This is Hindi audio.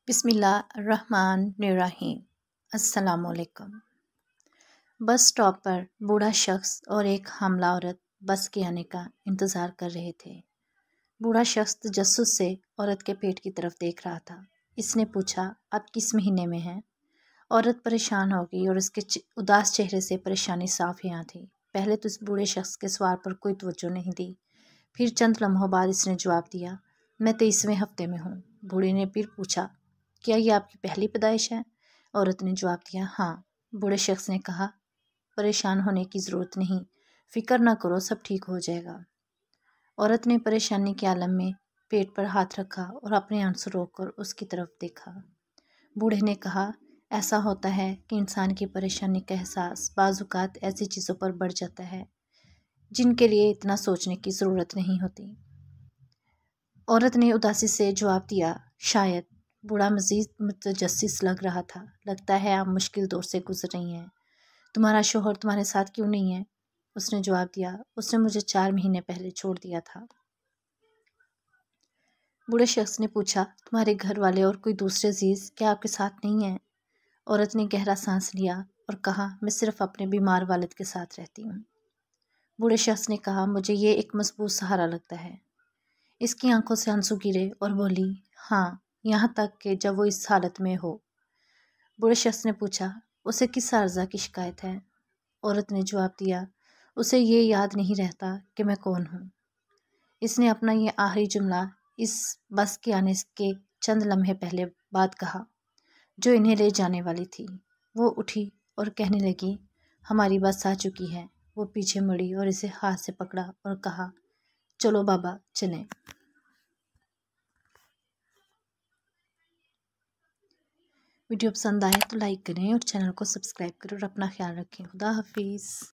बिस्मिल्लाहिर्रहमानिर्रहीम। अस्सलामुअलैकुम। बस स्टॉप पर बूढ़ा शख्स और एक हामला औरत बस के आने का इंतज़ार कर रहे थे। बूढ़ा शख्स तजस्सुस से औरत के पेट की तरफ देख रहा था। इसने पूछा, आप किस महीने में हैं? औरत परेशान हो गई और उसके उदास चेहरे से परेशानी साफ यहाँ थी। पहले तो इस बूढ़े शख्स के सवाल पर कोई तवज्जो नहीं दी। फिर चंद लम्हों बाद इसने जवाब दिया, मैं 23वें हफ्ते में हूँ। बूढ़े ने फिर पूछा, क्या ये आपकी पहली पैदाइश है? औरत ने जवाब दिया, हाँ। बूढ़े शख्स ने कहा, परेशान होने की ज़रूरत नहीं, फ़िक्र ना करो, सब ठीक हो जाएगा। औरत ने परेशानी के आलम में पेट पर हाथ रखा और अपने आंसू रोककर उसकी तरफ देखा। बूढ़े ने कहा, ऐसा होता है कि इंसान की परेशानी का एहसास बाज़-औक़ात ऐसी चीज़ों पर बढ़ जाता है जिनके लिए इतना सोचने की ज़रूरत नहीं होती। औरत ने उदासी से जवाब दिया, शायद। बूढ़ा मज़ीद मुतजस्सिस लग रहा था। लगता है आप मुश्किल दौर से गुजर रही हैं। तुम्हारा शोहर तुम्हारे साथ क्यों नहीं है? उसने जवाब दिया, उसने मुझे 4 महीने पहले छोड़ दिया था। बूढ़े शख्स ने पूछा, तुम्हारे घर वाले और कोई दूसरे अजीज़ क्या आपके साथ नहीं हैं? औरत ने गहरा सांस लिया और कहा, मैं सिर्फ अपने बीमार वालिद के साथ रहती हूँ। बूढ़े शख्स ने कहा, मुझे ये एक मजबूत सहारा लगता है। इसकी आंखों से आंसू गिरे और बोली, हाँ, यहाँ तक कि जब वो इस हालत में हो। बूढ़े शख्स ने पूछा, उसे किस अर्ज़ा की शिकायत है? औरत ने जवाब दिया, उसे ये याद नहीं रहता कि मैं कौन हूँ। इसने अपना ये आखिरी जुमला इस बस के आने के चंद लम्हे पहले बात कहा जो इन्हें ले जाने वाली थी। वो उठी और कहने लगी, हमारी बस आ चुकी है। वो पीछे मुड़ी और इसे हाथ से पकड़ा और कहा, चलो बाबा चलें। वीडियो पसंद आए तो लाइक करें और चैनल को सब्सक्राइब करें और अपना ख्याल रखें। खुदा हाफिज़।